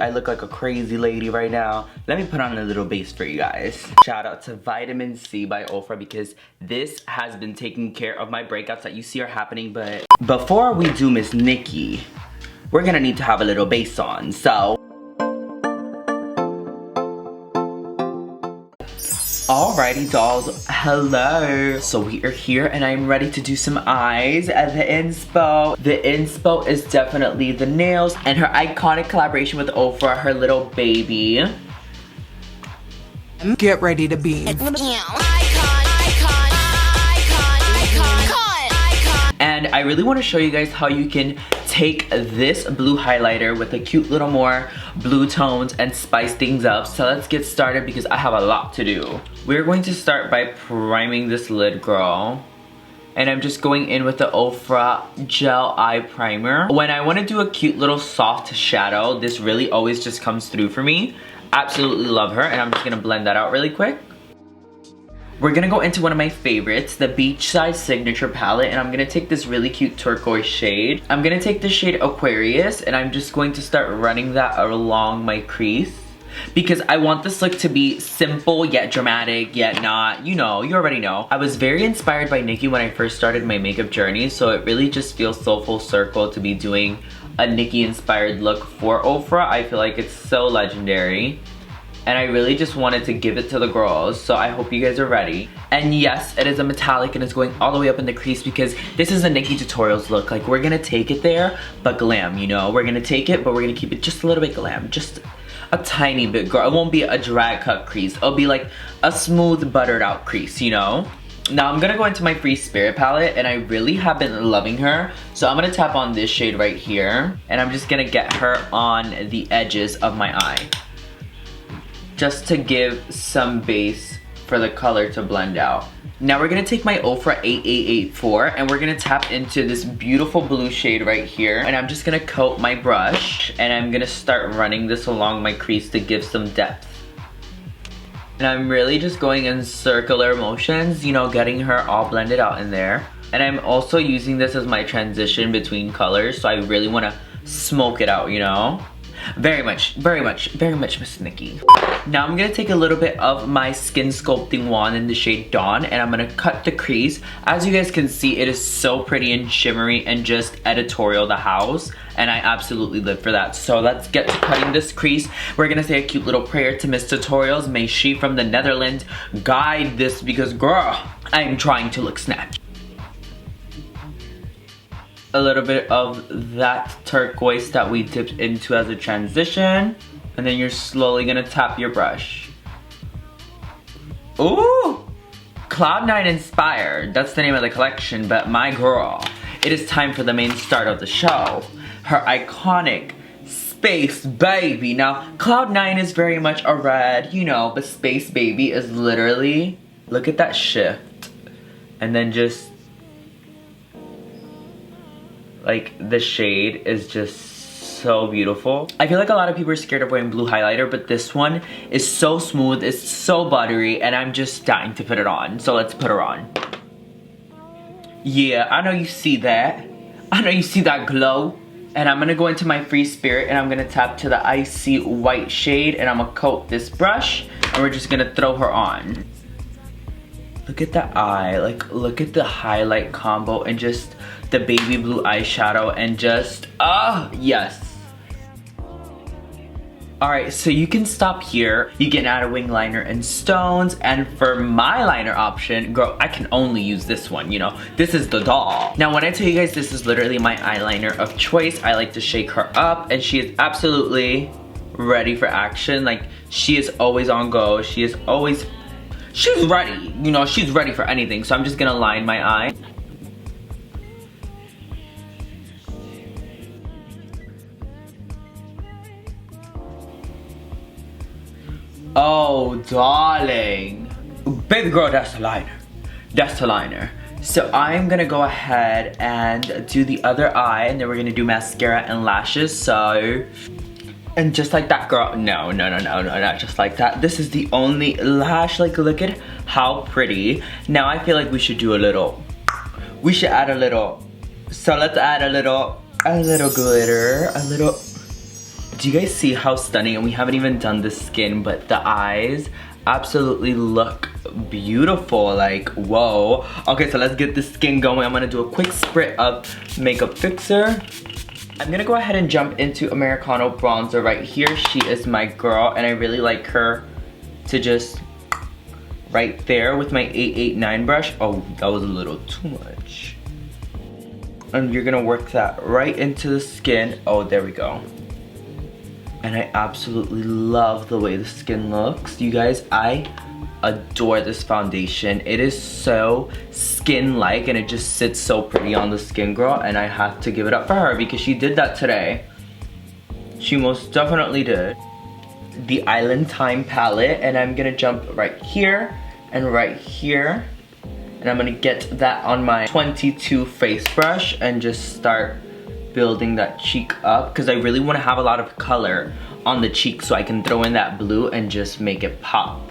I look like a crazy lady right now. Let me put on a little base for you guys. Shout out to Vitamin C by OFRA because this has been taking care of my breakouts that you see are happening. But before we do Miss Nikki, we're gonna need to have a little base on. So alrighty dolls, hello. So we are here and I'm ready to do some eyes. The inspo is definitely the nails and her iconic collaboration with OFRA, her little baby. Get ready to beam. And I really want to show you guys how you can take this blue highlighter with a cute little more blue tones and spice things up. So let's get started because I have a lot to do. We're going to start by priming this lid, girl. And I'm just going in with the OFRA Gel Eye Primer. When I want to do a cute little soft shadow, this really always just comes through for me. Absolutely love her, and I'm just going to blend that out really quick. We're gonna go into one of my favorites, the Beachside Signature Palette, and I'm gonna take this really cute turquoise shade. I'm gonna take the shade Aquarius, and I'm just going to start running that along my crease because I want this look to be simple yet dramatic yet not, you know, you already know. I was very inspired by Nikkie when I first started my makeup journey, so it really just feels so full circle to be doing a Nikkie inspired look for OFRA. I feel like it's so legendary. And I really just wanted to give it to the girls, so I hope you guys are ready. And yes, it is a metallic and it's going all the way up in the crease because this is a NikkieTutorials look. Like, we're gonna take it there, but glam, you know? We're gonna take it, but we're gonna keep it just a little bit glam. Just a tiny bit, girl. It won't be a drag cut crease. It'll be like a smooth, buttered out crease, you know? Now I'm gonna go into my Free Spirit palette and I really have been loving her. So I'm gonna tap on this shade right here and I'm just gonna get her on the edges of my eye, just to give some base for the color to blend out. Now we're gonna take my OFRA 8884 and we're gonna tap into this beautiful blue shade right here, and I'm just gonna coat my brush and I'm gonna start running this along my crease to give some depth. And I'm really just going in circular motions, you know, getting her all blended out in there. And I'm also using this as my transition between colors, so I really wanna smoke it out, you know? Very much Miss Nikkie. Now I'm gonna take a little bit of my skin sculpting wand in the shade Dawn and I'm gonna cut the crease. As you guys can see, it is so pretty and shimmery and just editorial the house, and I absolutely live for that. So let's get to cutting this crease. We're gonna say a cute little prayer to Miss Tutorials. May she from the Netherlands guide this because girl, I am trying to look snatched. A little bit of that turquoise that we dipped into as a transition, and then you're slowly gonna tap your brush. Ooh! Cloud9 inspired, that's the name of the collection, but my girl, it is time for the main start of the show. Her iconic Space Baby. Now, Cloud9 is very much a red, you know, but Space Baby is literally, look at that shift. And then just, like, the shade is just so beautiful. I feel like a lot of people are scared of wearing blue highlighter, but this one is so smooth, it's so buttery, and I'm just dying to put it on. So let's put her on. Yeah, I know you see that. I know you see that glow. And I'm gonna go into my Free Spirit and I'm gonna tap to the icy white shade and I'm gonna coat this brush and we're just gonna throw her on. Look at the eye, like look at the highlight combo and just the baby blue eyeshadow and just, yes. Alright, so you can stop here. You can add a wing liner and stones, and for my liner option, girl, I can only use this one, you know? This is the doll. Now when I tell you guys this is literally my eyeliner of choice, I like to shake her up and she is absolutely ready for action. Like, she is always on go. She's ready, you know, she's ready for anything. So I'm just gonna line my eye. Oh, darling. Baby girl, that's the liner. That's the liner. So I'm gonna go ahead and do the other eye, and then we're gonna do mascara and lashes, so. And just like that, girl. No, not just like that. This is the only lash. Like, look at how pretty. Now I feel like we should do a little. We should add a little. So let's add a little glitter, a little. Do you guys see how stunning? And we haven't even done the skin, but the eyes absolutely look beautiful. Like, whoa. Okay, so let's get the skin going. I'm gonna do a quick sprit of makeup fixer. I'm gonna go ahead and jump into Americano bronzer right here. She is my girl, and I really like her to just right there with my 889 brush. Oh, that was a little too much. And you're gonna work that right into the skin. Oh, there we go. And I absolutely love the way the skin looks. You guys, I adore this foundation. It is so skin-like and it just sits so pretty on the skin, girl. And I have to give it up for her because she did that today. She most definitely did. The Island Time palette, and I'm gonna jump right here and right here. And I'm gonna get that on my 22 face brush and just start building that cheek up because I really want to have a lot of color on the cheek so I can throw in that blue and just make it pop.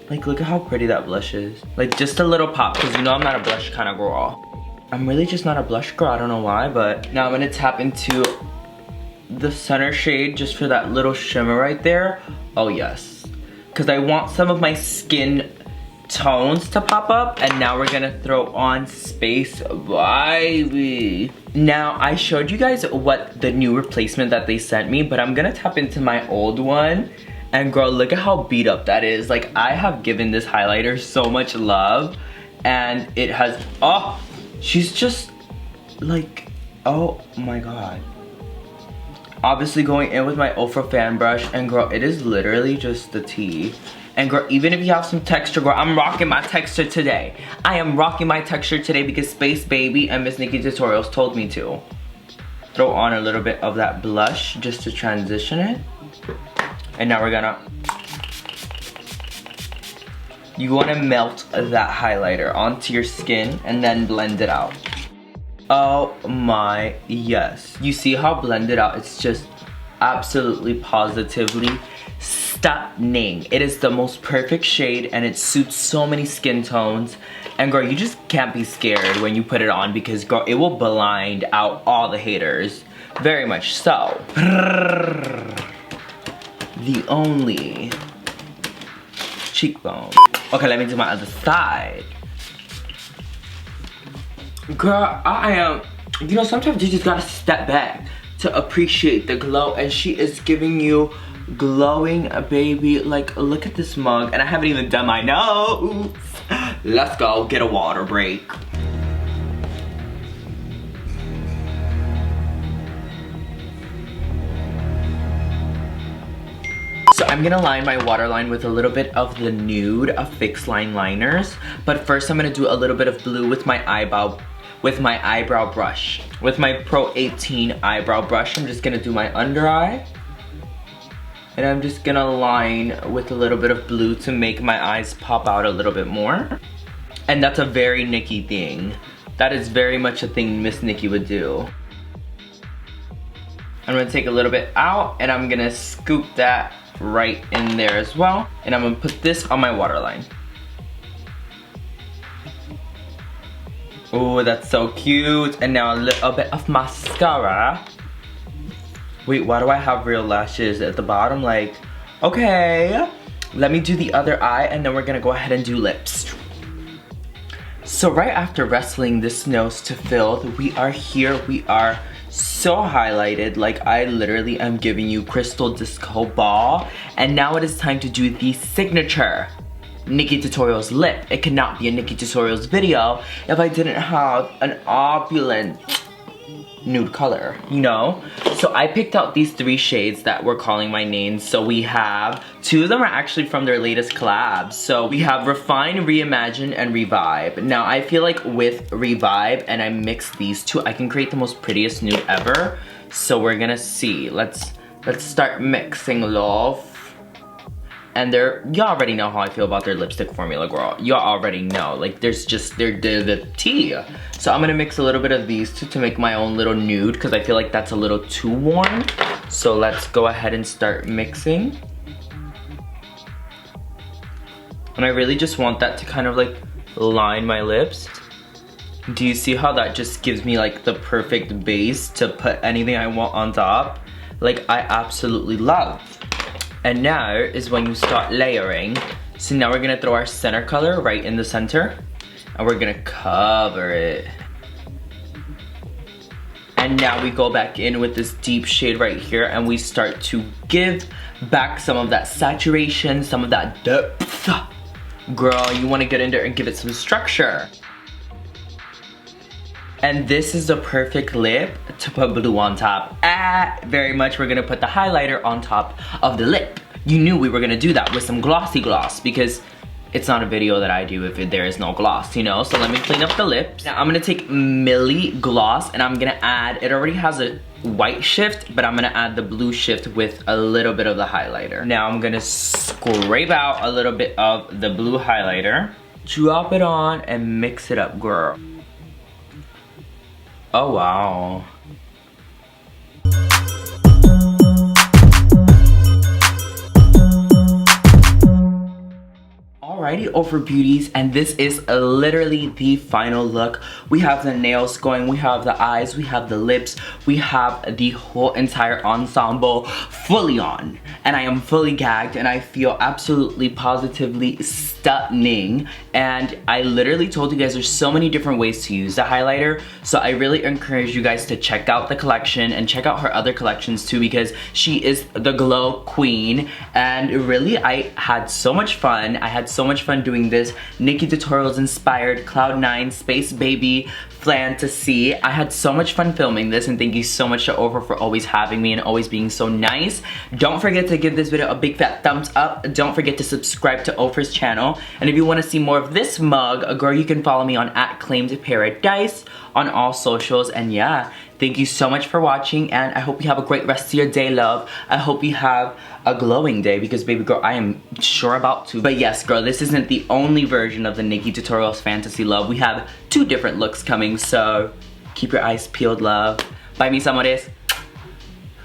Like, look at how pretty that blush is. Like, just a little pop, because you know I'm not a blush kind of girl. I'm really just not a blush girl, I don't know why, but now I'm gonna tap into the center shade just for that little shimmer right there. Oh yes, because I want some of my skin tones to pop up, and now we're gonna throw on Space Baby. Now, I showed you guys what the new replacement that they sent me, but I'm gonna tap into my old one. And girl, look at how beat up that is. Like, I have given this highlighter so much love, and it has, oh, she's just like, oh my god. Obviously going in with my OFRA fan brush, and girl, it is literally just the tea. And girl, even if you have some texture, girl, I'm rocking my texture today. I am rocking my texture today because Space Baby and Miss NikkieTutorials told me to. Throw on a little bit of that blush just to transition it. And now we're gonna, you wanna melt that highlighter onto your skin and then blend it out. Oh my, yes. You see how blended out? It's just absolutely positively stunning. It is the most perfect shade and it suits so many skin tones. And girl, you just can't be scared when you put it on because girl, it will blind out all the haters. Very much so. The only cheekbone. Okay, let me do my other side. Girl, I am, you know, sometimes you just gotta step back to appreciate the glow, and she is giving you glowing, baby. Like, look at this mug, and I haven't even done my nose. Let's go get a water break. So I'm gonna line my waterline with a little bit of the Nude of Fixline liners. But first I'm gonna do a little bit of blue with my eyebrow brush. With my Pro 18 eyebrow brush, I'm just gonna do my under eye. And I'm just gonna line with a little bit of blue to make my eyes pop out a little bit more. And that's a very Nikkie thing. That is very much a thing Miss Nikkie would do. I'm gonna take a little bit out and I'm gonna scoop that right in there as well. And I'm gonna put this on my waterline. Oh, that's so cute. And now a little bit of mascara. Wait, why do I have real lashes at the bottom? Like, okay. Let me do the other eye and then we're gonna go ahead and do lips. So right after wrestling this nose to filled, we are here. We are so highlighted. Like, I literally am giving you Crystal Disco Ball. And now it is time to do the signature NikkieTutorials lip. It cannot be a NikkieTutorials video if I didn't have an opulent nude color, you know? So I picked out these 3 shades that were calling my name. So we have, 2 of them are actually from their latest collabs. So we have Refine, Reimagine, and Revive. Now I feel like with Revive and I mix these 2, I can create the most prettiest nude ever. So we're gonna see. Let's start mixing, love. And y'all already know how I feel about their lipstick formula, girl. Y'all already know. Like, they're the tea. So I'm gonna mix a little bit of these 2 to make my own little nude, because I feel like that's a little too warm. So let's go ahead and start mixing. And I really just want that to kind of like line my lips. Do you see how that just gives me like the perfect base to put anything I want on top? like I absolutely love. And now is when you start layering. So now we're gonna throw our center color right in the center, and we're gonna cover it. And now we go back in with this deep shade right here, and we start to give back some of that saturation, some of that depth. Girl, you wanna get in there and give it some structure. And this is the perfect lip to put blue on top. Very much we're gonna put the highlighter on top of the lip. You knew we were gonna do that with some glossy gloss because it's not a video that I do if there is no gloss, you know? So let me clean up the lips. Now I'm gonna take Millie Gloss and I'm gonna add, it already has a white shift, but I'm gonna add the blue shift with a little bit of the highlighter. Now I'm gonna scrape out a little bit of the blue highlighter, drop it on and mix it up, girl. Oh wow. Alrighty, OFRA beauties, and this is literally the final look. We have the nails going, we have the eyes, we have the lips, we have the whole entire ensemble fully on. And I am fully gagged and I feel absolutely positively stunning. And I literally told you guys there's so many different ways to use the highlighter. So I really encourage you guys to check out the collection and check out her other collections too, because she is the glow queen. And really, I had so much fun. I had so much fun doing this NikkieTutorials inspired Cloud9 Space Baby fantasy. I had so much fun filming this, and thank you so much to OFRA for always having me and always being so nice. Don't forget to give this video a big fat thumbs up. Don't forget to subscribe to OFRA's channel. And if you want to see more of this mug, girl, you can follow me on @ClaimedParadise on all socials. And yeah, thank you so much for watching, and I hope you have a great rest of your day, love. I hope you have a glowing day, because baby girl, I am sure about to. But yes, girl, this isn't the only version of the NikkieTutorials fantasy, love. We have 2 different looks coming, so keep your eyes peeled, love. Bye, mis amores.